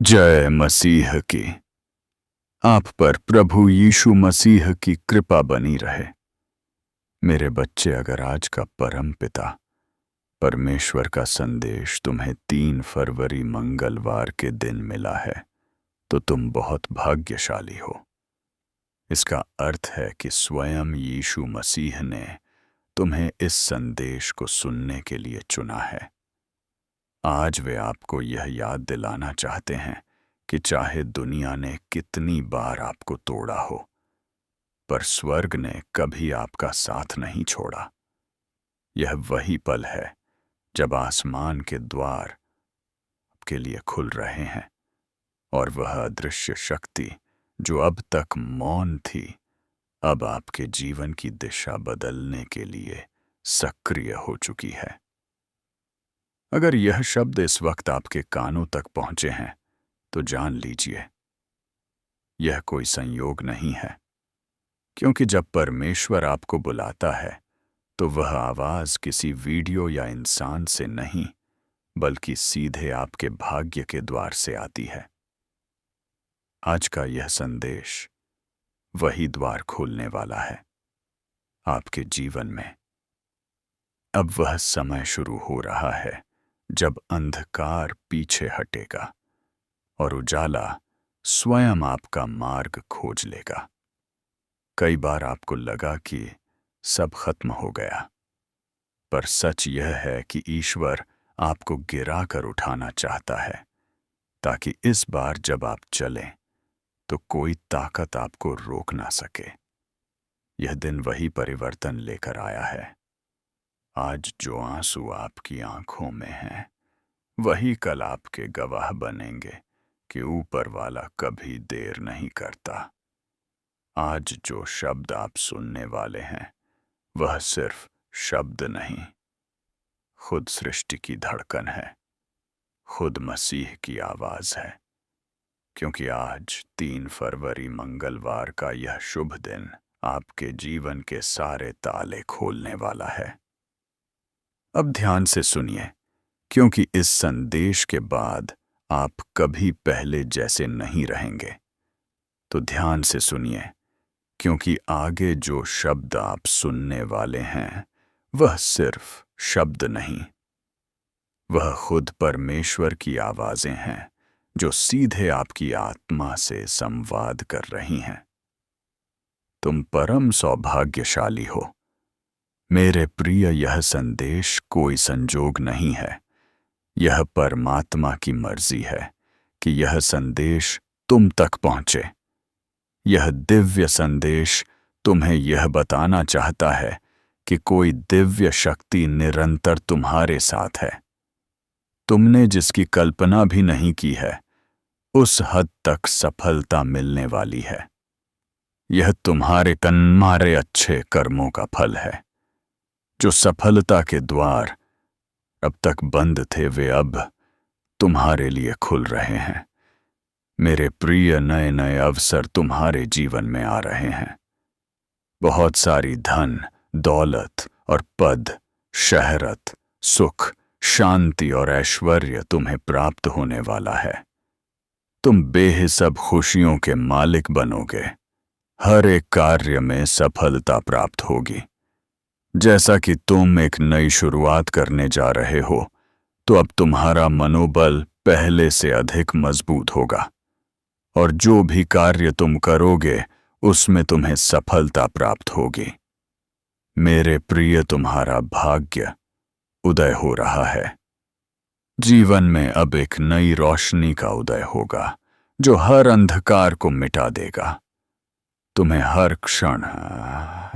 जय मसीह की। आप पर प्रभु यीशु मसीह की कृपा बनी रहे। मेरे बच्चे, अगर आज का परम पिता परमेश्वर का संदेश तुम्हें 3 फरवरी मंगलवार के दिन मिला है तो तुम बहुत भाग्यशाली हो। इसका अर्थ है कि स्वयं यीशु मसीह ने तुम्हें इस संदेश को सुनने के लिए चुना है। आज वे आपको यह याद दिलाना चाहते हैं कि चाहे दुनिया ने कितनी बार आपको तोड़ा हो, पर स्वर्ग ने कभी आपका साथ नहीं छोड़ा। यह वही पल है जब आसमान के द्वार आपके लिए खुल रहे हैं और वह अदृश्य शक्ति जो अब तक मौन थी, अब आपके जीवन की दिशा बदलने के लिए सक्रिय हो चुकी है। अगर यह शब्द इस वक्त आपके कानों तक पहुंचे हैं तो जान लीजिए, यह कोई संयोग नहीं है, क्योंकि जब परमेश्वर आपको बुलाता है तो वह आवाज किसी वीडियो या इंसान से नहीं, बल्कि सीधे आपके भाग्य के द्वार से आती है। आज का यह संदेश वही द्वार खोलने वाला है आपके जीवन में। अब वह समय शुरू हो रहा है जब अंधकार पीछे हटेगा और उजाला स्वयं आपका मार्ग खोज लेगा। कई बार आपको लगा कि सब खत्म हो गया, पर सच यह है कि ईश्वर आपको गिरा कर उठाना चाहता है, ताकि इस बार जब आप चलें तो कोई ताकत आपको रोक ना सके। यह दिन वही परिवर्तन लेकर आया है। आज जो आंसू आपकी आंखों में हैं, वही कल आपके गवाह बनेंगे कि ऊपर वाला कभी देर नहीं करता। आज जो शब्द आप सुनने वाले हैं, वह सिर्फ शब्द नहीं, खुद सृष्टि की धड़कन है, खुद मसीह की आवाज है। क्योंकि आज 3 फरवरी मंगलवार का यह शुभ दिन आपके जीवन के सारे ताले खोलने वाला है। अब ध्यान से सुनिए, क्योंकि इस संदेश के बाद आप कभी पहले जैसे नहीं रहेंगे। तो ध्यान से सुनिए, क्योंकि आगे जो शब्द आप सुनने वाले हैं, वह सिर्फ शब्द नहीं, वह खुद परमेश्वर की आवाजें हैं जो सीधे आपकी आत्मा से संवाद कर रही हैं। तुम परम सौभाग्यशाली हो मेरे प्रिय। यह संदेश कोई संजोग नहीं है, यह परमात्मा की मर्जी है कि यह संदेश तुम तक पहुंचे। यह दिव्य संदेश तुम्हें यह बताना चाहता है कि कोई दिव्य शक्ति निरंतर तुम्हारे साथ है। तुमने जिसकी कल्पना भी नहीं की है, उस हद तक सफलता मिलने वाली है। यह तुम्हारे अच्छे कर्मों का फल है। जो सफलता के द्वार अब तक बंद थे, वे अब तुम्हारे लिए खुल रहे हैं। मेरे प्रिय, नए नए अवसर तुम्हारे जीवन में आ रहे हैं। बहुत सारी धन, दौलत और पद, शहरत, सुख, शांति और ऐश्वर्य तुम्हें प्राप्त होने वाला है। तुम बेहिसाब खुशियों के मालिक बनोगे। हर एक कार्य में सफलता प्राप्त होगी। जैसा कि तुम एक नई शुरुआत करने जा रहे हो, तो अब तुम्हारा मनोबल पहले से अधिक मजबूत होगा और जो भी कार्य तुम करोगे उसमें तुम्हें सफलता प्राप्त होगी। मेरे प्रिय, तुम्हारा भाग्य उदय हो रहा है। जीवन में अब एक नई रोशनी का उदय होगा जो हर अंधकार को मिटा देगा। तुम्हें हर क्षण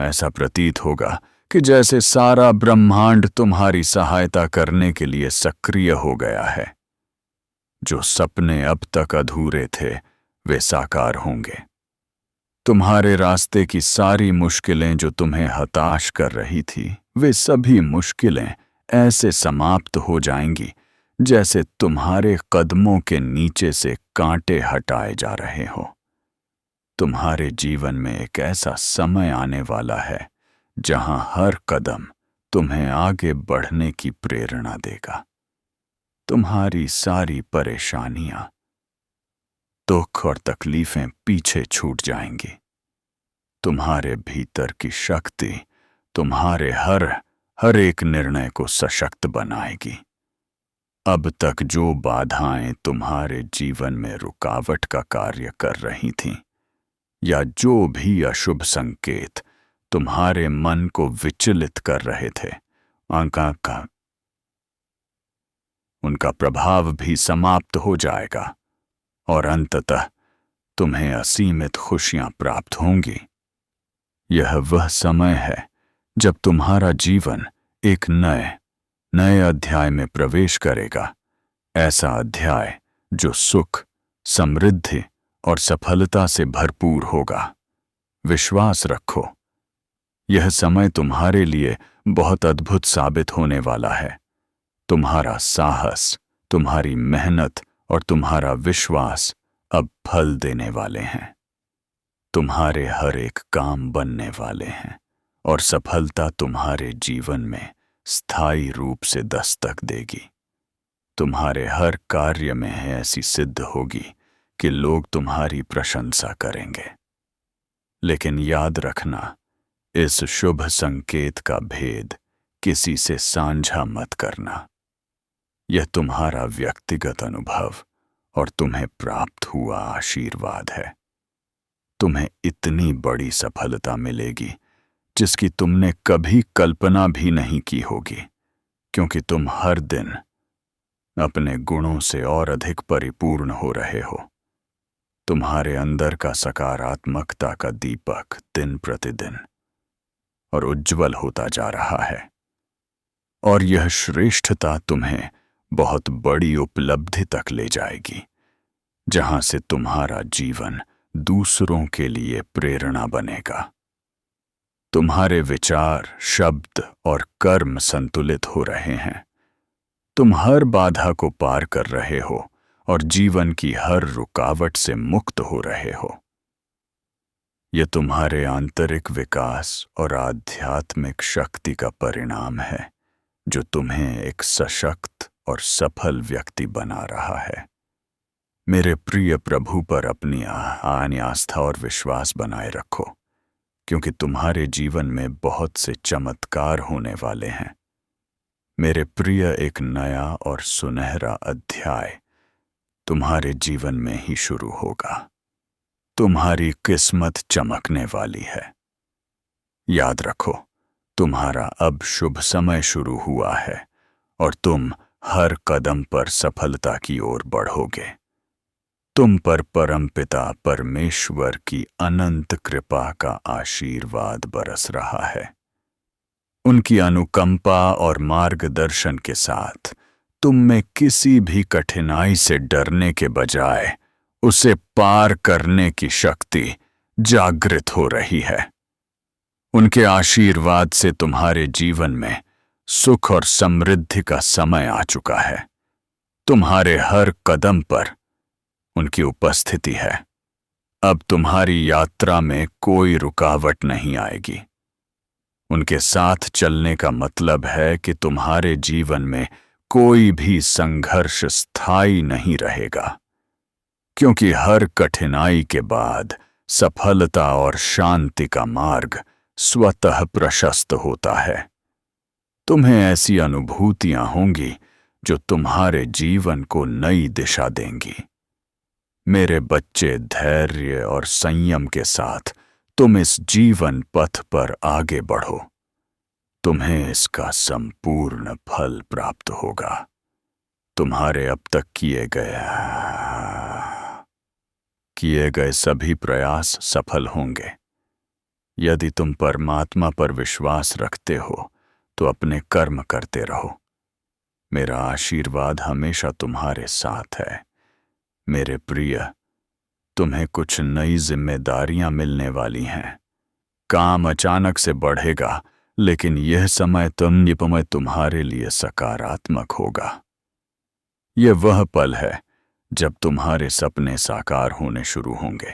ऐसा प्रतीत होगा कि जैसे सारा ब्रह्मांड तुम्हारी सहायता करने के लिए सक्रिय हो गया है। जो सपने अब तक अधूरे थे, वे साकार होंगे। तुम्हारे रास्ते की सारी मुश्किलें जो तुम्हें हताश कर रही थी, वे सभी मुश्किलें ऐसे समाप्त हो जाएंगी जैसे तुम्हारे कदमों के नीचे से कांटे हटाए जा रहे हो। तुम्हारे जीवन में एक ऐसा समय आने वाला है जहां हर कदम तुम्हें आगे बढ़ने की प्रेरणा देगा। तुम्हारी सारी परेशानियां दुख और तकलीफें पीछे छूट जाएंगी। तुम्हारे भीतर की शक्ति तुम्हारे हर एक निर्णय को सशक्त बनाएगी। अब तक जो बाधाएं तुम्हारे जीवन में रुकावट का कार्य कर रही थीं, या जो भी अशुभ संकेत तुम्हारे मन को विचलित कर रहे थे, उनका प्रभाव भी समाप्त हो जाएगा और अंततः तुम्हें असीमित खुशियां प्राप्त होंगी। यह वह समय है जब तुम्हारा जीवन एक नए अध्याय में प्रवेश करेगा, ऐसा अध्याय जो सुख, समृद्धि और सफलता से भरपूर होगा। विश्वास रखो, यह समय तुम्हारे लिए बहुत अद्भुत साबित होने वाला है। तुम्हारा साहस, तुम्हारी मेहनत और तुम्हारा विश्वास अब फल देने वाले हैं। तुम्हारे हर एक काम बनने वाले हैं और सफलता तुम्हारे जीवन में स्थायी रूप से दस्तक देगी। तुम्हारे हर कार्य में ऐसी सिद्ध होगी कि लोग तुम्हारी प्रशंसा करेंगे। लेकिन याद रखना, इस शुभ संकेत का भेद किसी से साझा मत करना। यह तुम्हारा व्यक्तिगत अनुभव और तुम्हें प्राप्त हुआ आशीर्वाद है। तुम्हें इतनी बड़ी सफलता मिलेगी जिसकी तुमने कभी कल्पना भी नहीं की होगी, क्योंकि तुम हर दिन अपने गुणों से और अधिक परिपूर्ण हो रहे हो। तुम्हारे अंदर का सकारात्मकता का दीपक दिन प्रतिदिन और उज्जवल होता जा रहा है, और यह श्रेष्ठता तुम्हें बहुत बड़ी उपलब्धि तक ले जाएगी, जहां से तुम्हारा जीवन दूसरों के लिए प्रेरणा बनेगा। तुम्हारे विचार, शब्द और कर्म संतुलित हो रहे हैं। तुम हर बाधा को पार कर रहे हो और जीवन की हर रुकावट से मुक्त हो रहे हो। यह तुम्हारे आंतरिक विकास और आध्यात्मिक शक्ति का परिणाम है, जो तुम्हें एक सशक्त और सफल व्यक्ति बना रहा है। मेरे प्रिय प्रभु पर अपनी आस्था और विश्वास बनाए रखो, क्योंकि तुम्हारे जीवन में बहुत से चमत्कार होने वाले हैं। मेरे प्रिय, एक नया और सुनहरा अध्याय तुम्हारे जीवन में ही शुरू होगा। तुम्हारी किस्मत चमकने वाली है। याद रखो, तुम्हारा अब शुभ समय शुरू हुआ है और तुम हर कदम पर सफलता की ओर बढ़ोगे। तुम पर परमपिता परमेश्वर की अनंत कृपा का आशीर्वाद बरस रहा है। उनकी अनुकंपा और मार्गदर्शन के साथ तुम में किसी भी कठिनाई से डरने के बजाय उसे पार करने की शक्ति जागृत हो रही है। उनके आशीर्वाद से तुम्हारे जीवन में सुख और समृद्धि का समय आ चुका है। तुम्हारे हर कदम पर उनकी उपस्थिति है। अब तुम्हारी यात्रा में कोई रुकावट नहीं आएगी। उनके साथ चलने का मतलब है कि तुम्हारे जीवन में कोई भी संघर्ष स्थायी नहीं रहेगा, क्योंकि हर कठिनाई के बाद सफलता और शांति का मार्ग स्वतः प्रशस्त होता है। तुम्हें ऐसी अनुभूतियां होंगी जो तुम्हारे जीवन को नई दिशा देंगी। मेरे बच्चे, धैर्य और संयम के साथ तुम इस जीवन पथ पर आगे बढ़ो। तुम्हें इसका संपूर्ण फल प्राप्त होगा। तुम्हारे अब तक किए गए सभी प्रयास सफल होंगे। यदि तुम परमात्मा पर विश्वास रखते हो तो अपने कर्म करते रहो। मेरा आशीर्वाद हमेशा तुम्हारे साथ है। मेरे प्रिय, तुम्हें कुछ नई जिम्मेदारियां मिलने वाली हैं। काम अचानक से बढ़ेगा, लेकिन यह समय तुम्हारे लिए सकारात्मक होगा। यह वह पल है जब तुम्हारे सपने साकार होने शुरू होंगे।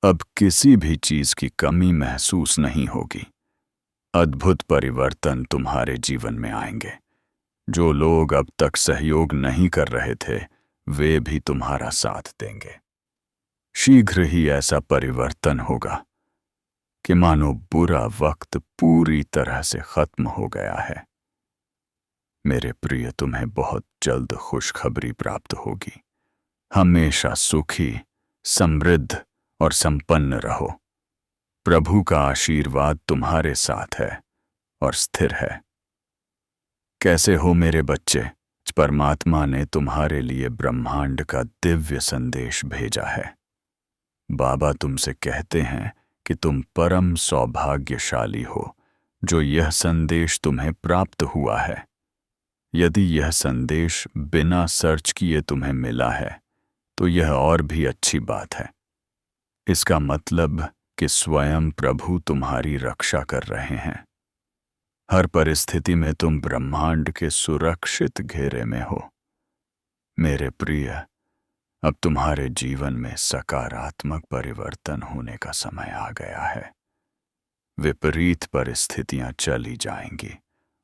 अब किसी भी चीज की कमी महसूस नहीं होगी। अद्भुत परिवर्तन तुम्हारे जीवन में आएंगे। जो लोग अब तक सहयोग नहीं कर रहे थे, वे भी तुम्हारा साथ देंगे। शीघ्र ही ऐसा परिवर्तन होगा कि मानो बुरा वक्त पूरी तरह से खत्म हो गया है। मेरे प्रिय, तुम्हें बहुत जल्द खुशखबरी प्राप्त होगी। हमेशा सुखी, समृद्ध और संपन्न रहो। प्रभु का आशीर्वाद तुम्हारे साथ है और स्थिर है। कैसे हो मेरे बच्चे? परमात्मा ने तुम्हारे लिए ब्रह्मांड का दिव्य संदेश भेजा है। बाबा तुमसे कहते हैं कि तुम परम सौभाग्यशाली हो जो यह संदेश तुम्हें प्राप्त हुआ है। यदि यह संदेश बिना सर्च किए तुम्हें मिला है तो यह और भी अच्छी बात है। इसका मतलब कि स्वयं प्रभु तुम्हारी रक्षा कर रहे हैं। हर परिस्थिति में तुम ब्रह्मांड के सुरक्षित घेरे में हो। मेरे प्रिय, अब तुम्हारे जीवन में सकारात्मक परिवर्तन होने का समय आ गया है। विपरीत परिस्थितियां चली जाएंगी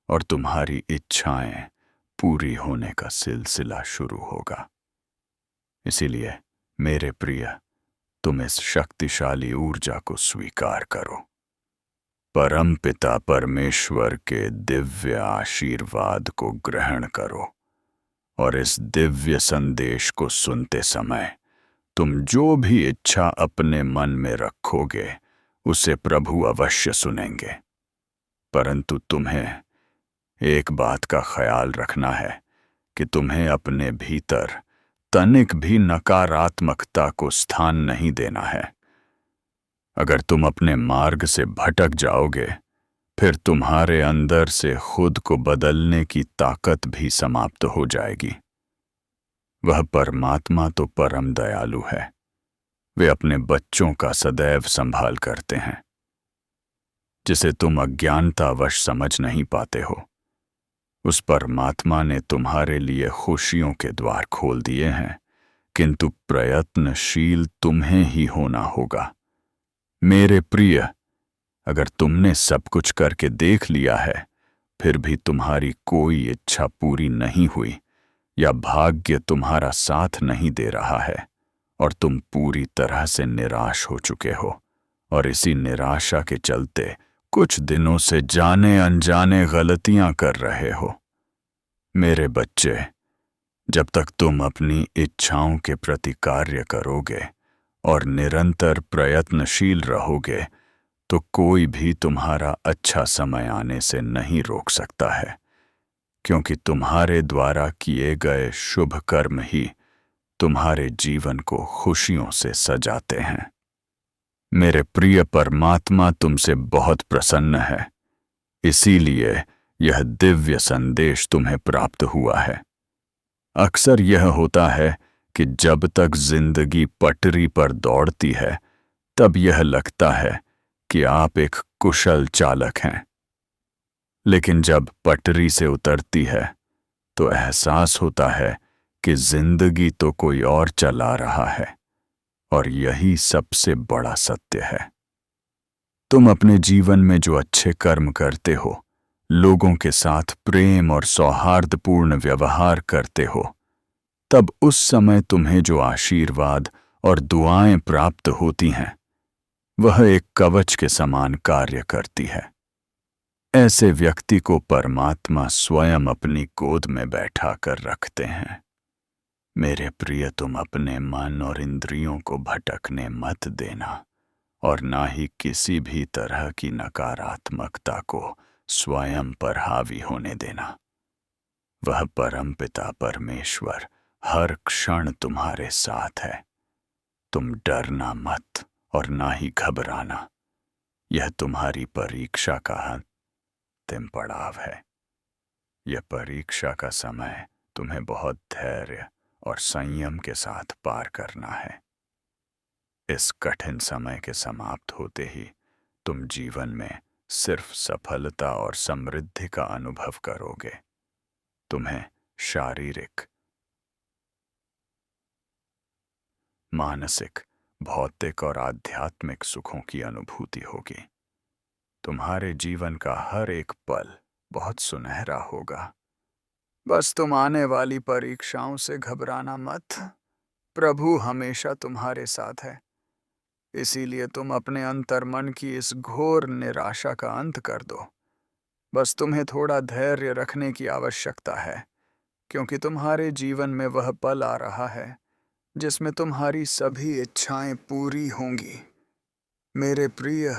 और तुम्हारी इच्छाएं पूरी होने का सिलसिला शुरू होगा। इसीलिए मेरे प्रिय, तुम इस शक्तिशाली ऊर्जा को स्वीकार करो। परम पिता परमेश्वर के दिव्य आशीर्वाद को ग्रहण करो और इस दिव्य संदेश को सुनते समय तुम जो भी इच्छा अपने मन में रखोगे उसे प्रभु अवश्य सुनेंगे। परंतु तुम्हें एक बात का ख्याल रखना है कि तुम्हें अपने भीतर तनिक भी नकारात्मकता को स्थान नहीं देना है। अगर तुम अपने मार्ग से भटक जाओगे, फिर तुम्हारे अंदर से खुद को बदलने की ताकत भी समाप्त हो जाएगी। वह परमात्मा तो परम दयालु है। वे अपने बच्चों का सदैव संभाल करते हैं। जिसे तुम अज्ञानतावश समझ नहीं पाते हो, उस परमात्मा ने तुम्हारे लिए खुशियों के द्वार खोल दिए हैं, किंतु प्रयत्नशील तुम्हें ही होना होगा। मेरे प्रिय, अगर तुमने सब कुछ करके देख लिया है फिर भी तुम्हारी कोई इच्छा पूरी नहीं हुई या भाग्य तुम्हारा साथ नहीं दे रहा है और तुम पूरी तरह से निराश हो चुके हो और इसी निराशा के चलते कुछ दिनों से जाने अनजाने गलतियां कर रहे हो, मेरे बच्चे, जब तक तुम अपनी इच्छाओं के प्रति कार्य करोगे और निरंतर प्रयत्नशील रहोगे तो कोई भी तुम्हारा अच्छा समय आने से नहीं रोक सकता है, क्योंकि तुम्हारे द्वारा किए गए शुभ कर्म ही तुम्हारे जीवन को खुशियों से सजाते हैं। मेरे प्रिय, परमात्मा तुमसे बहुत प्रसन्न है, इसीलिए यह दिव्य संदेश तुम्हें प्राप्त हुआ है। अक्सर यह होता है कि जब तक जिंदगी पटरी पर दौड़ती है तब यह लगता है कि आप एक कुशल चालक हैं, लेकिन जब पटरी से उतरती है तो एहसास होता है कि जिंदगी तो कोई और चला रहा है, और यही सबसे बड़ा सत्य है। तुम अपने जीवन में जो अच्छे कर्म करते हो, लोगों के साथ प्रेम और सौहार्दपूर्ण व्यवहार करते हो, तब उस समय तुम्हें जो आशीर्वाद और दुआएं प्राप्त होती हैं वह एक कवच के समान कार्य करती है। ऐसे व्यक्ति को परमात्मा स्वयं अपनी गोद में बैठा कर रखते हैं। मेरे प्रिय, तुम अपने मन और इंद्रियों को भटकने मत देना और ना ही किसी भी तरह की नकारात्मकता को स्वयं पर हावी होने देना। वह परमपिता परमेश्वर हर क्षण तुम्हारे साथ है। तुम डरना मत और ना ही घबराना। यह तुम्हारी परीक्षा का अंतिम पड़ाव है। यह परीक्षा का समय तुम्हें बहुत धैर्य और संयम के साथ पार करना है। इस कठिन समय के समाप्त होते ही तुम जीवन में सिर्फ सफलता और समृद्धि का अनुभव करोगे। तुम्हें शारीरिक, मानसिक, भौतिक और आध्यात्मिक सुखों की अनुभूति होगी। तुम्हारे जीवन का हर एक पल बहुत सुनहरा होगा। बस तुम आने वाली परीक्षाओं से घबराना मत। प्रभु हमेशा तुम्हारे साथ है। इसीलिए तुम अपने अंतर्मन की इस घोर निराशा का अंत कर दो। बस तुम्हें थोड़ा धैर्य रखने की आवश्यकता है, क्योंकि तुम्हारे जीवन में वह पल आ रहा है जिसमें तुम्हारी सभी इच्छाएं पूरी होंगी। मेरे प्रिय,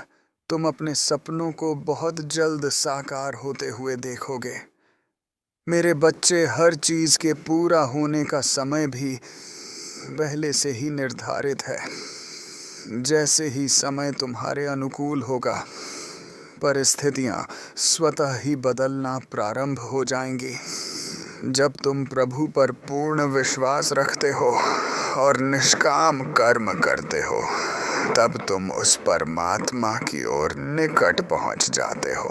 तुम अपने सपनों को बहुत जल्द साकार होते हुए देखोगे। मेरे बच्चे, हर चीज के पूरा होने का समय भी पहले से ही निर्धारित है। जैसे ही समय तुम्हारे अनुकूल होगा, परिस्थितियां स्वतः ही बदलना प्रारंभ हो जाएंगी। जब तुम प्रभु पर पूर्ण विश्वास रखते हो और निष्काम कर्म करते हो, तब तुम उस परमात्मा की ओर निकट पहुंच जाते हो।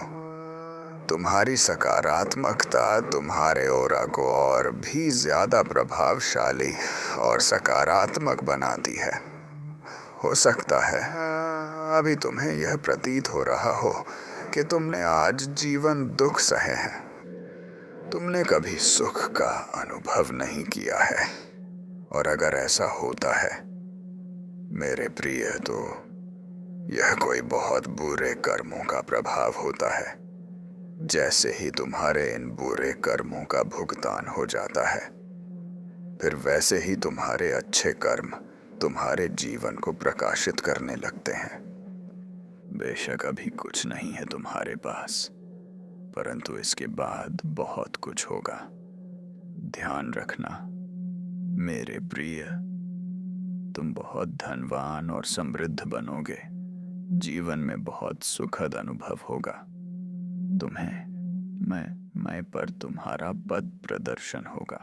तुम्हारी सकारात्मकता तुम्हारे ओरा को और भी ज्यादा प्रभावशाली और सकारात्मक बनाती है। हो सकता है अभी तुम्हें यह प्रतीत हो रहा हो कि तुमने आज जीवन दुख सहे हैं। तुमने कभी सुख का अनुभव नहीं किया है, और अगर ऐसा होता है मेरे प्रिय, तो यह कोई बहुत बुरे कर्मों का प्रभाव होता है। जैसे ही तुम्हारे इन बुरे कर्मों का भुगतान हो जाता है, फिर वैसे ही तुम्हारे अच्छे कर्म तुम्हारे जीवन को प्रकाशित करने लगते हैं। बेशक अभी कुछ नहीं है तुम्हारे पास, परंतु इसके बाद बहुत कुछ होगा। ध्यान रखना मेरे प्रिय, तुम बहुत धनवान और समृद्ध बनोगे। जीवन में बहुत सुखद अनुभव होगा। तुम्हें मैं पर तुम्हारा पद प्रदर्शन होगा।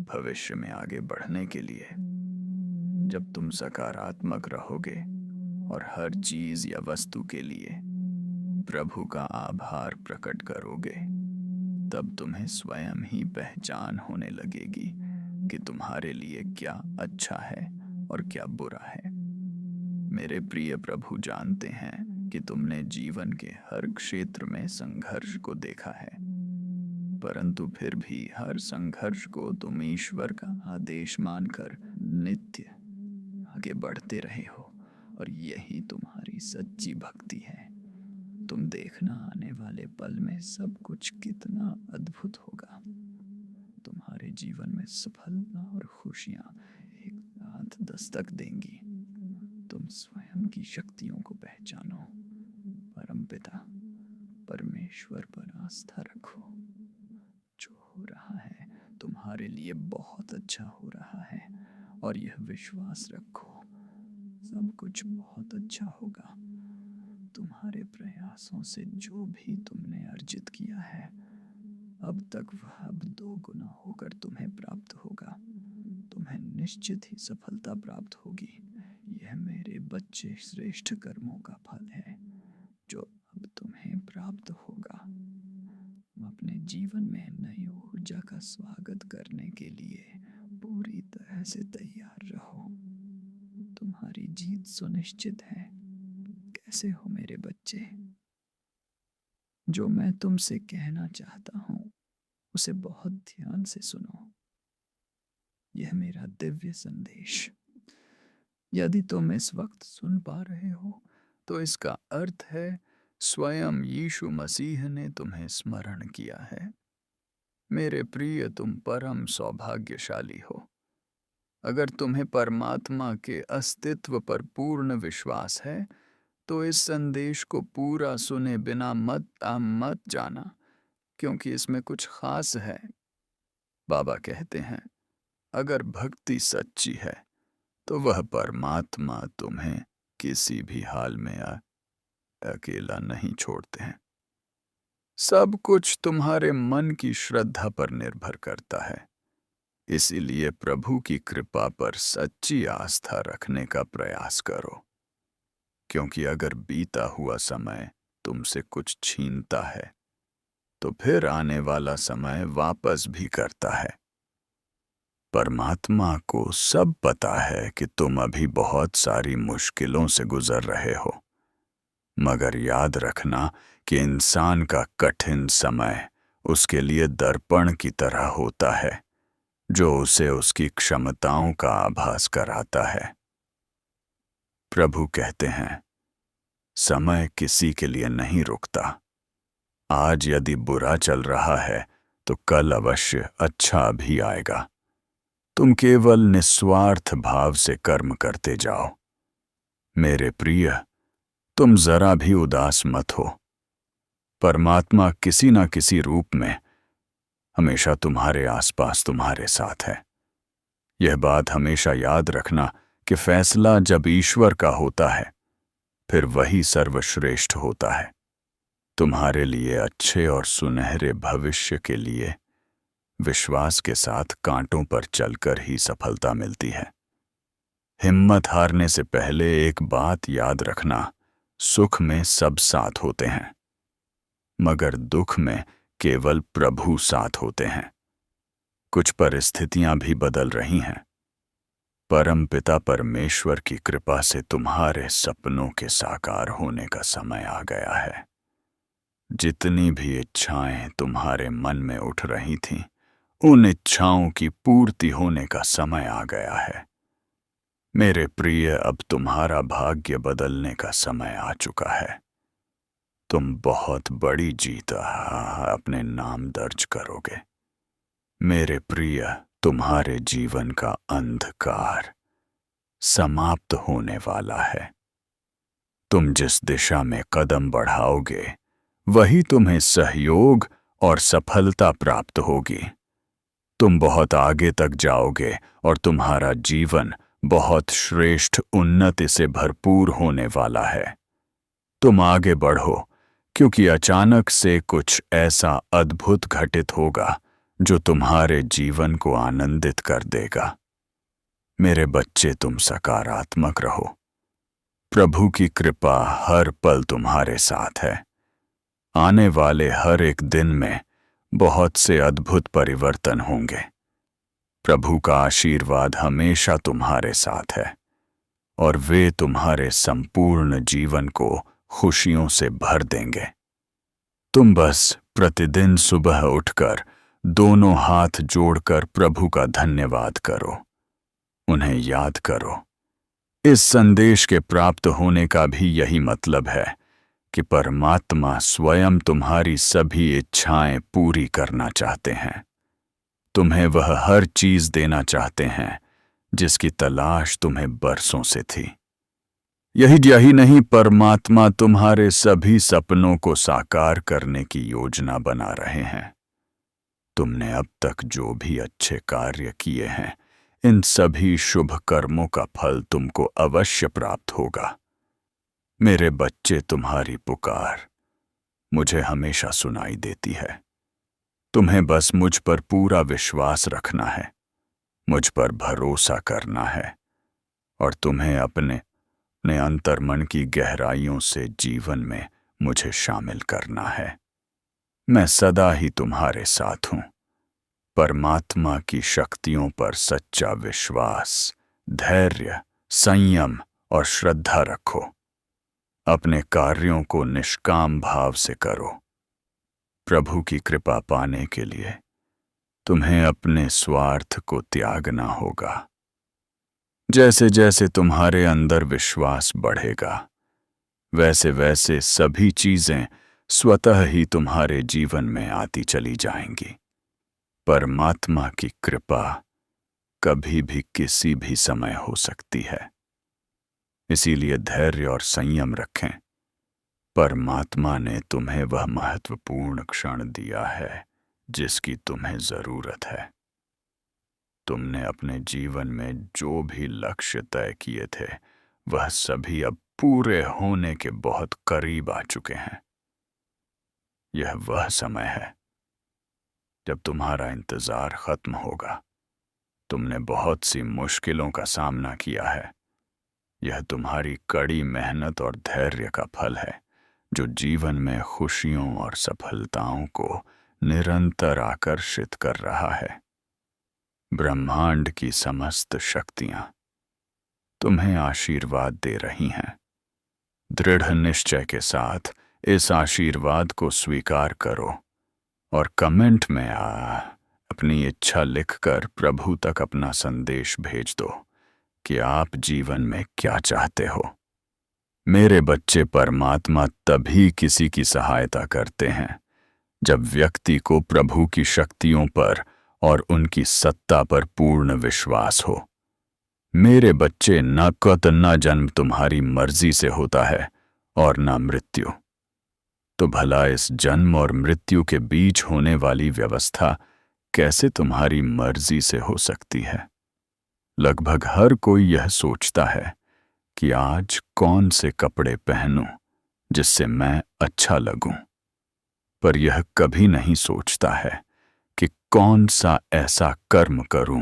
भविष्य में आगे बढ़ने के लिए जब तुम सकारात्मक रहोगे और हर चीज या वस्तु के लिए प्रभु का आभार प्रकट करोगे, तब तुम्हें स्वयं ही पहचान होने लगेगी कि तुम्हारे लिए क्या अच्छा है और क्या बुरा है। मेरे प्रिय, प्रभु जानते हैं कि तुमने जीवन के हर क्षेत्र में संघर्ष को देखा है, परंतु फिर भी हर संघर्ष को तुम ईश्वर का आदेश मानकर नित्य आगे बढ़ते रहे हो, और यही तुम्हारी सच्ची भक्ति है। तुम देखना आने वाले पल में सब कुछ कितना अद्भुत होगा। तुम्हारे जीवन में सफलता और खुशियां एक साथ दस्तक देंगी। तुम स्वयं की शक्तियों को पहचानो। परमपिता परमेश्वर पर आस्था रखो। जो हो रहा है तुम्हारे लिए बहुत अच्छा हो रहा है, और यह विश्वास रखो सब कुछ बहुत अच्छा होगा। तुम्हारे प्रयासों से जो भी तुमने अर्जित किया है अब तक, वह अब 2 गुना होकर तुम्हें प्राप्त होगा। तुम्हें निश्चित ही सफलता प्राप्त होगी। यह मेरे बच्चे श्रेष्ठ कर्मों का फल है जो अब तुम्हें प्राप्त होगा। अपने जीवन में नई ऊर्जा का स्वागत करने के लिए पूरी तरह से तैयार रहो। तुम्हारी जीत सुनिश्चित है। कैसे हो मेरे बच्चे? जो मैं तुमसे कहना चाहता हूं उसे बहुत ध्यान से सुनो। यह मेरा दिव्य संदेश। यदि तुम इस वक्त सुन पा रहे हो तो इसका अर्थ है स्वयं यीशु मसीह ने तुम्हें स्मरण किया है। मेरे प्रिय, तुम परम सौभाग्यशाली हो। अगर तुम्हें परमात्मा के अस्तित्व पर पूर्ण विश्वास है तो इस संदेश को पूरा सुने बिना मत जाना, क्योंकि इसमें कुछ खास है। बाबा कहते हैं, अगर भक्ति सच्ची है तो वह परमात्मा तुम्हें किसी भी हाल में अकेला नहीं छोड़ते हैं। सब कुछ तुम्हारे मन की श्रद्धा पर निर्भर करता है। इसीलिए प्रभु की कृपा पर सच्ची आस्था रखने का प्रयास करो, क्योंकि अगर बीता हुआ समय तुमसे कुछ छीनता है तो फिर आने वाला समय वापस भी करता है। परमात्मा को सब पता है कि तुम अभी बहुत सारी मुश्किलों से गुजर रहे हो, मगर याद रखना कि इंसान का कठिन समय उसके लिए दर्पण की तरह होता है। जो उसे उसकी क्षमताओं का आभास कराता है। प्रभु कहते हैं, समय किसी के लिए नहीं रुकता। आज यदि बुरा चल रहा है तो कल अवश्य अच्छा भी आएगा। तुम केवल निस्वार्थ भाव से कर्म करते जाओ। मेरे प्रिय, तुम जरा भी उदास मत हो। परमात्मा किसी न किसी रूप में हमेशा तुम्हारे आसपास तुम्हारे साथ है। यह बात हमेशा याद रखना कि फैसला जब ईश्वर का होता है फिर वही सर्वश्रेष्ठ होता है। तुम्हारे लिए अच्छे और सुनहरे भविष्य के लिए विश्वास के साथ कांटों पर चलकर ही सफलता मिलती है। हिम्मत हारने से पहले एक बात याद रखना, सुख में सब साथ होते हैं मगर दुख में केवल प्रभु साथ होते हैं। कुछ परिस्थितियां भी बदल रही हैं। परमपिता परमेश्वर की कृपा से तुम्हारे सपनों के साकार होने का समय आ गया है। जितनी भी इच्छाएं तुम्हारे मन में उठ रही थीं, उन इच्छाओं की पूर्ति होने का समय आ गया है। मेरे प्रिय, अब तुम्हारा भाग्य बदलने का समय आ चुका है। तुम बहुत बड़ी जीत अपने नाम दर्ज करोगे। मेरे प्रिय, तुम्हारे जीवन का अंधकार समाप्त होने वाला है। तुम जिस दिशा में कदम बढ़ाओगे वही तुम्हें सहयोग और सफलता प्राप्त होगी। तुम बहुत आगे तक जाओगे और तुम्हारा जीवन बहुत श्रेष्ठ उन्नति से भरपूर होने वाला है। तुम आगे बढ़ो, क्योंकि अचानक से कुछ ऐसा अद्भुत घटित होगा जो तुम्हारे जीवन को आनंदित कर देगा। मेरे बच्चे, तुम सकारात्मक रहो। प्रभु की कृपा हर पल तुम्हारे साथ है। आने वाले हर एक दिन में बहुत से अद्भुत परिवर्तन होंगे। प्रभु का आशीर्वाद हमेशा तुम्हारे साथ है और वे तुम्हारे संपूर्ण जीवन को खुशियों से भर देंगे। तुम बस प्रतिदिन सुबह उठकर दोनों हाथ जोड़कर प्रभु का धन्यवाद करो। उन्हें याद करो। इस संदेश के प्राप्त होने का भी यही मतलब है कि परमात्मा स्वयं तुम्हारी सभी इच्छाएं पूरी करना चाहते हैं। तुम्हें वह हर चीज देना चाहते हैं जिसकी तलाश तुम्हें बरसों से थी। यही नहीं, परमात्मा तुम्हारे सभी सपनों को साकार करने की योजना बना रहे हैं। तुमने अब तक जो भी अच्छे कार्य किए हैं, इन सभी शुभ कर्मों का फल तुमको अवश्य प्राप्त होगा। मेरे बच्चे, तुम्हारी पुकार मुझे हमेशा सुनाई देती है। तुम्हें बस मुझ पर पूरा विश्वास रखना है, मुझ पर भरोसा करना है और तुम्हें अपने अंतर्मन की गहराइयों से जीवन में मुझे शामिल करना है। मैं सदा ही तुम्हारे साथ हूं। परमात्मा की शक्तियों पर सच्चा विश्वास, धैर्य, संयम और श्रद्धा रखो। अपने कार्यों को निष्काम भाव से करो। प्रभु की कृपा पाने के लिए तुम्हें अपने स्वार्थ को त्यागना होगा। जैसे जैसे तुम्हारे अंदर विश्वास बढ़ेगा, वैसे वैसे सभी चीजें स्वतः ही तुम्हारे जीवन में आती चली जाएंगी। परमात्मा की कृपा कभी भी किसी भी समय हो सकती है, इसीलिए धैर्य और संयम रखें। परमात्मा ने तुम्हें वह महत्वपूर्ण क्षण दिया है जिसकी तुम्हें जरूरत है। तुमने अपने जीवन में जो भी लक्ष्य तय किए थे, वह सभी अब पूरे होने के बहुत करीब आ चुके हैं। यह वह समय है जब तुम्हारा इंतजार खत्म होगा। तुमने बहुत सी मुश्किलों का सामना किया है। यह तुम्हारी कड़ी मेहनत और धैर्य का फल है, जो जीवन में खुशियों और सफलताओं को निरंतर आकर्षित कर रहा है। ब्रह्मांड की समस्त शक्तियां तुम्हें आशीर्वाद दे रही हैं। दृढ़ निश्चय के साथ इस आशीर्वाद को स्वीकार करो और कमेंट में अपनी इच्छा लिखकर प्रभु तक अपना संदेश भेज दो कि आप जीवन में क्या चाहते हो। मेरे बच्चे, परमात्मा तभी किसी की सहायता करते हैं जब व्यक्ति को प्रभु की शक्तियों पर और उनकी सत्ता पर पूर्ण विश्वास हो। मेरे बच्चे, न कत न जन्म तुम्हारी मर्जी से होता है और न मृत्यु। तो भला इस जन्म और मृत्यु के बीच होने वाली व्यवस्था कैसे तुम्हारी मर्जी से हो सकती है? लगभग हर कोई यह सोचता है कि आज कौन से कपड़े पहनूं जिससे मैं अच्छा लगूं, पर यह कभी नहीं सोचता है कि कौन सा ऐसा कर्म करूं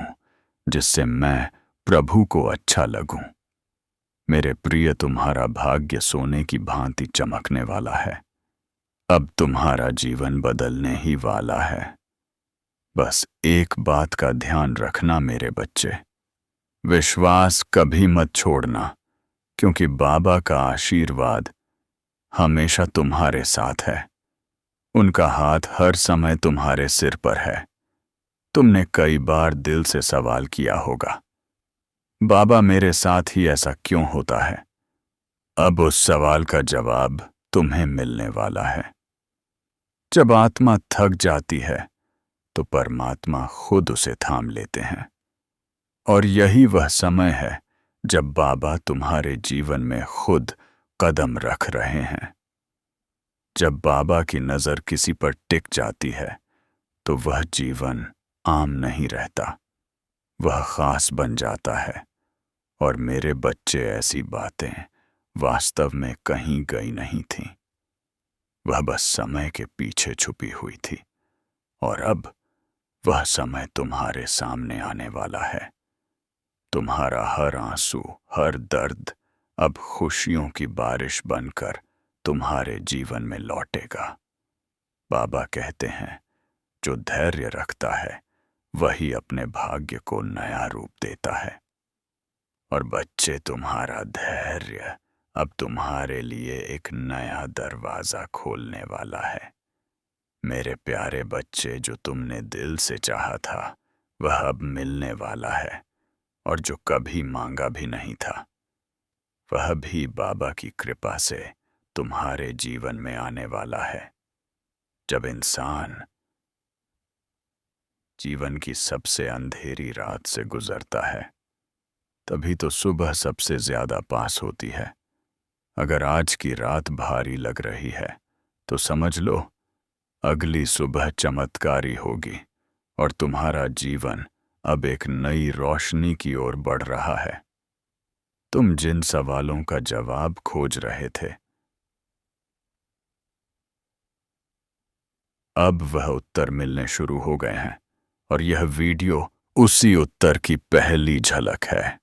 जिससे मैं प्रभु को अच्छा लगूं। मेरे प्रिय, तुम्हारा भाग्य सोने की भांति चमकने वाला है। अब तुम्हारा जीवन बदलने ही वाला है। बस एक बात का ध्यान रखना मेरे बच्चे, विश्वास कभी मत छोड़ना, क्योंकि बाबा का आशीर्वाद हमेशा तुम्हारे साथ है। उनका हाथ हर समय तुम्हारे सिर पर है। तुमने कई बार दिल से सवाल किया होगा, बाबा मेरे साथ ही ऐसा क्यों होता है? अब उस सवाल का जवाब तुम्हें मिलने वाला है। जब आत्मा थक जाती है तो परमात्मा खुद उसे थाम लेते हैं, और यही वह समय है जब बाबा तुम्हारे जीवन में खुद कदम रख रहे हैं। जब बाबा की नजर किसी पर टिक जाती है तो वह जीवन आम नहीं रहता, वह खास बन जाता है। और मेरे बच्चे, ऐसी बातें वास्तव में कहीं गई नहीं थीं, वह बस समय के पीछे छुपी हुई थी, और अब वह समय तुम्हारे सामने आने वाला है। तुम्हारा हर आंसू, हर दर्द अब खुशियों की बारिश बनकर तुम्हारे जीवन में लौटेगा। बाबा कहते हैं, जो धैर्य रखता है वही अपने भाग्य को नया रूप देता है। और बच्चे, तुम्हारा धैर्य अब तुम्हारे लिए एक नया दरवाजा खोलने वाला है। मेरे प्यारे बच्चे, जो तुमने दिल से चाहा था वह अब मिलने वाला है, और जो कभी मांगा भी नहीं था वह भी बाबा की कृपा से तुम्हारे जीवन में आने वाला है। जब इंसान जीवन की सबसे अंधेरी रात से गुजरता है तभी तो सुबह सबसे ज्यादा पास होती है। अगर आज की रात भारी लग रही है तो समझ लो अगली सुबह चमत्कारी होगी, और तुम्हारा जीवन अब एक नई रोशनी की ओर बढ़ रहा है। तुम जिन सवालों का जवाब खोज रहे थे, अब वह उत्तर मिलने शुरू हो गए हैं, और यह वीडियो उसी उत्तर की पहली झलक है।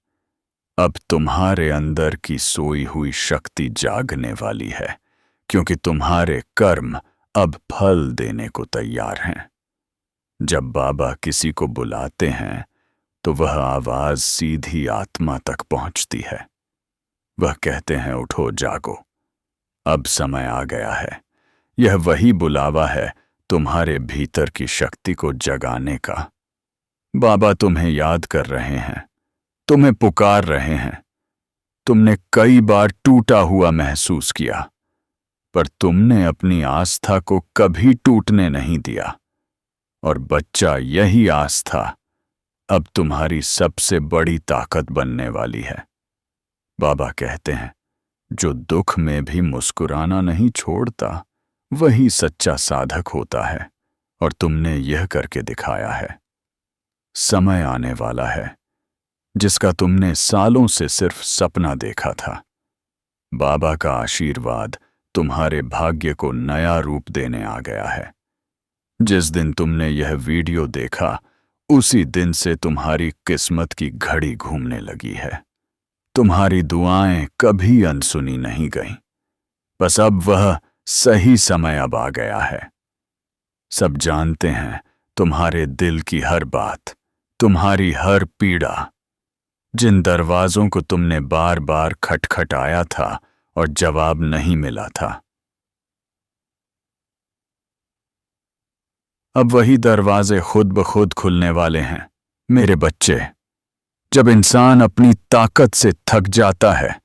अब तुम्हारे अंदर की सोई हुई शक्ति जागने वाली है, क्योंकि तुम्हारे कर्म अब फल देने को तैयार हैं। जब बाबा किसी को बुलाते हैं तो वह आवाज सीधी आत्मा तक पहुंचती है। वह कहते हैं, उठो, जागो, अब समय आ गया है। यह वही बुलावा है तुम्हारे भीतर की शक्ति को जगाने का। बाबा तुम्हें याद कर रहे हैं, तुम्हें पुकार रहे हैं। तुमने कई बार टूटा हुआ महसूस किया, पर तुमने अपनी आस्था को कभी टूटने नहीं दिया। और बच्चा, यही आस्था अब तुम्हारी सबसे बड़ी ताकत बनने वाली है। बाबा कहते हैं, जो दुख में भी मुस्कुराना नहीं छोड़ता वही सच्चा साधक होता है, और तुमने यह करके दिखाया है। समय आने वाला है जिसका तुमने सालों से सिर्फ सपना देखा था। बाबा का आशीर्वाद तुम्हारे भाग्य को नया रूप देने आ गया है। जिस दिन तुमने यह वीडियो देखा उसी दिन से तुम्हारी किस्मत की घड़ी घूमने लगी है। तुम्हारी दुआएं कभी अनसुनी नहीं गईं। बस अब वह सही समय अब आ गया है। सब जानते हैं तुम्हारे दिल की हर बात, तुम्हारी हर पीड़ा। जिन दरवाजों को तुमने बार बार खटखटाया था और जवाब नहीं मिला था, अब वही दरवाजे खुद ब खुद खुलने वाले हैं। मेरे बच्चे, जब इंसान अपनी ताकत से थक जाता है,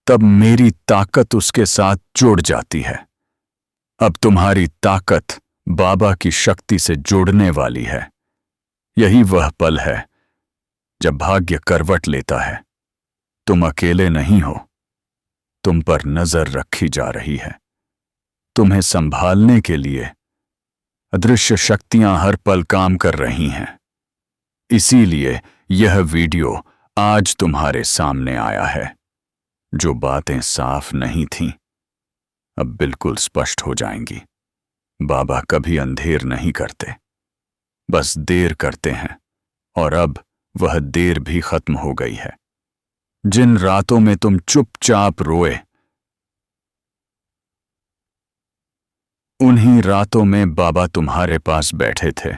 तब मेरी ताकत उसके साथ जुड़ जाती है। अब तुम्हारी ताकत बाबा की शक्ति से जुड़ने वाली है। यही वह पल है जब भाग्य करवट लेता है। तुम अकेले नहीं हो। तुम पर नजर रखी जा रही है। तुम्हें संभालने के लिए अदृश्य शक्तियां हर पल काम कर रही हैं। इसीलिए यह वीडियो आज तुम्हारे सामने आया है। जो बातें साफ नहीं थीं, अब बिल्कुल स्पष्ट हो जाएंगी। बाबा कभी अंधेर नहीं करते, बस देर करते हैं, और अब वह देर भी खत्म हो गई है। जिन रातों में तुम चुपचाप रोए, उन्हीं रातों में बाबा तुम्हारे पास बैठे थे।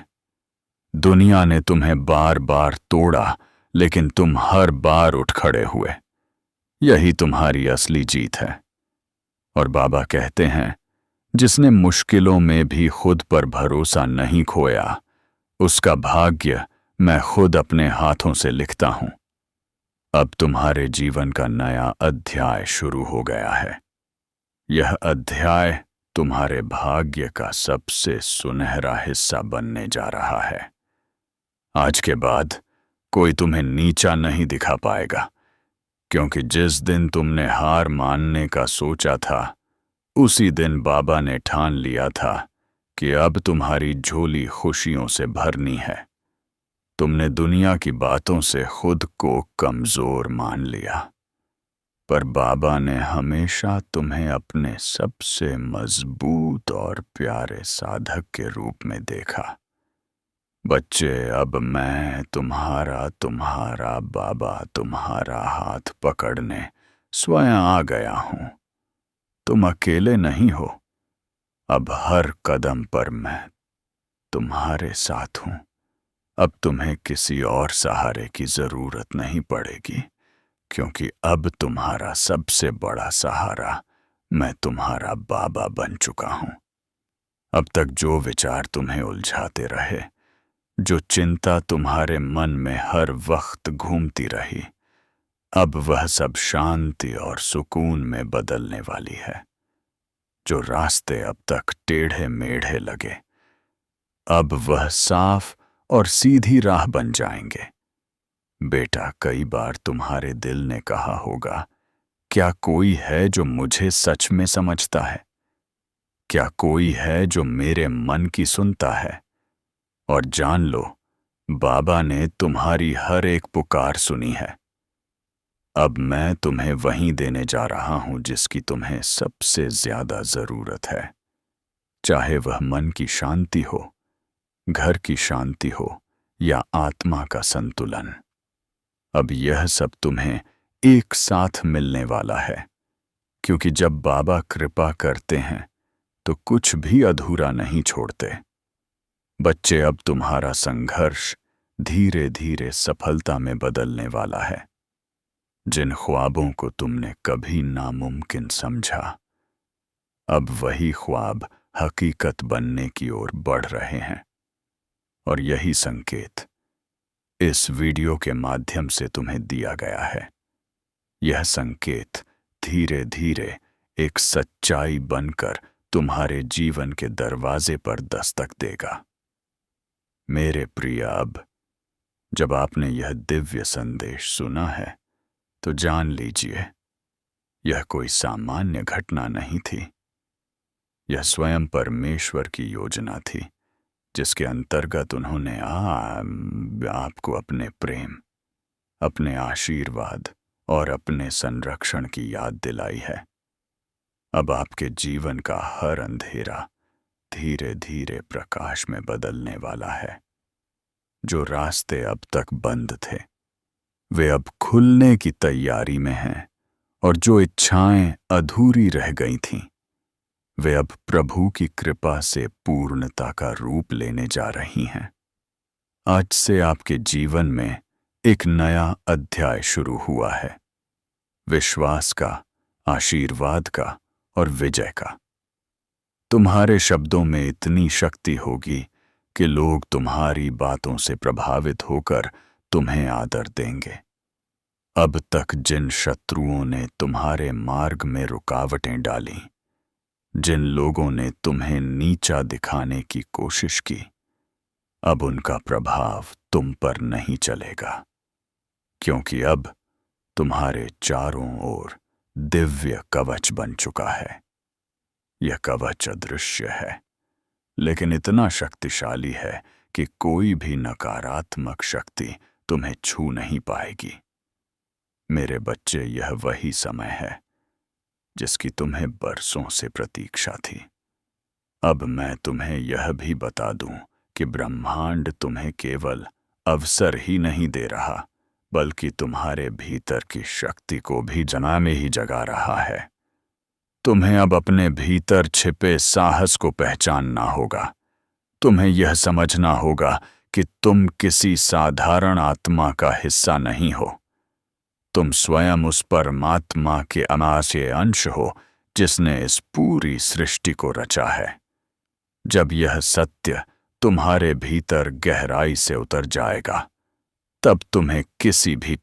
दुनिया ने तुम्हें बार बार तोड़ा, लेकिन तुम हर बार उठ खड़े हुए। यही तुम्हारी असली जीत है। और बाबा कहते हैं, जिसने मुश्किलों में भी खुद पर भरोसा नहीं खोया, उसका भाग्य मैं खुद अपने हाथों से लिखता हूं। अब तुम्हारे जीवन का नया अध्याय शुरू हो गया है। यह अध्याय तुम्हारे भाग्य का सबसे सुनहरा हिस्सा बनने जा रहा है। आज के बाद कोई तुम्हें नीचा नहीं दिखा पाएगा, क्योंकि जिस दिन तुमने हार मानने का सोचा था, उसी दिन बाबा ने ठान लिया था कि अब तुम्हारी झोली खुशियों से भरनी है। तुमने दुनिया की बातों से खुद को कमजोर मान लिया, पर बाबा ने हमेशा तुम्हें अपने सबसे मजबूत और प्यारे साधक के रूप में देखा। बच्चे, अब मैं तुम्हारा बाबा तुम्हारा हाथ पकड़ने स्वयं आ गया हूं। तुम अकेले नहीं हो। अब हर कदम पर मैं तुम्हारे साथ हूं। अब तुम्हें किसी और सहारे की जरूरत नहीं पड़ेगी, क्योंकि अब तुम्हारा सबसे बड़ा सहारा मैं तुम्हारा बाबा बन चुका हूं। अब तक जो विचार तुम्हें उलझाते रहे, जो चिंता तुम्हारे मन में हर वक्त घूमती रही, अब वह सब शांति और सुकून में बदलने वाली है। जो रास्ते अब तक टेढ़े मेढ़े लगे, अब वह साफ और सीधी राह बन जाएंगे। बेटा, कई बार तुम्हारे दिल ने कहा होगा, क्या कोई है जो मुझे सच में समझता है? क्या कोई है जो मेरे मन की सुनता है? और जान लो, बाबा ने तुम्हारी हर एक पुकार सुनी है। अब मैं तुम्हें वही देने जा रहा हूं जिसकी तुम्हें सबसे ज्यादा जरूरत है। चाहे वह मन की शांति हो, घर की शांति हो, या आत्मा का संतुलन। अब यह सब तुम्हें एक साथ मिलने वाला है, क्योंकि जब बाबा कृपा करते हैं तो कुछ भी अधूरा नहीं छोड़ते। बच्चे, अब तुम्हारा संघर्ष धीरे धीरे सफलता में बदलने वाला है। जिन ख्वाबों को तुमने कभी नामुमकिन समझा, अब वही ख्वाब हकीकत बनने की ओर बढ़ रहे हैं। और यही संकेत इस वीडियो के माध्यम से तुम्हें दिया गया है। यह संकेत धीरे धीरे एक सच्चाई बनकर तुम्हारे जीवन के दरवाजे पर दस्तक देगा। मेरे प्रिय, अब जब आपने यह दिव्य संदेश सुना है, तो जान लीजिए, यह कोई सामान्य घटना नहीं थी। यह स्वयं परमेश्वर की योजना थी, जिसके अंतर्गत उन्होंने आपको अपने प्रेम, अपने आशीर्वाद और अपने संरक्षण की याद दिलाई है। अब आपके जीवन का हर अंधेरा धीरे धीरे प्रकाश में बदलने वाला है। जो रास्ते अब तक बंद थे, वे अब खुलने की तैयारी में हैं, और जो इच्छाएं अधूरी रह गई थीं, वे अब प्रभु की कृपा से पूर्णता का रूप लेने जा रही हैं। आज से आपके जीवन में एक नया अध्याय शुरू हुआ है, विश्वास का, आशीर्वाद का और विजय का। तुम्हारे शब्दों में इतनी शक्ति होगी कि लोग तुम्हारी बातों से प्रभावित होकर तुम्हें आदर देंगे। अब तक जिन शत्रुओं ने तुम्हारे मार्ग में रुकावटें डाली, जिन लोगों ने तुम्हें नीचा दिखाने की कोशिश की, अब उनका प्रभाव तुम पर नहीं चलेगा, क्योंकि अब तुम्हारे चारों ओर दिव्य कवच बन चुका है। यह कवच अदृश्य है, लेकिन इतना शक्तिशाली है कि कोई भी नकारात्मक शक्ति तुम्हें छू नहीं पाएगी। मेरे बच्चे, यह वही समय है जिसकी तुम्हें बरसों से प्रतीक्षा थी। अब मैं तुम्हें यह भी बता दूं कि ब्रह्मांड तुम्हें केवल अवसर ही नहीं दे रहा, बल्कि तुम्हारे भीतर की शक्ति को भी में ही जगा रहा है। तुम्हें अब अपने भीतर छिपे साहस को पहचानना होगा। तुम्हें यह समझना होगा कि तुम किसी साधारण आत्मा का हिस्सा नहीं हो। तुम स्वयं उस परमात्मा के अनास्य अंश हो जिसने इस पूरी सृष्टि को रचा है। जब यह सत्य तुम्हारे भीतर गहराई से उतर जाएगा, तब तुम्हें किसी भी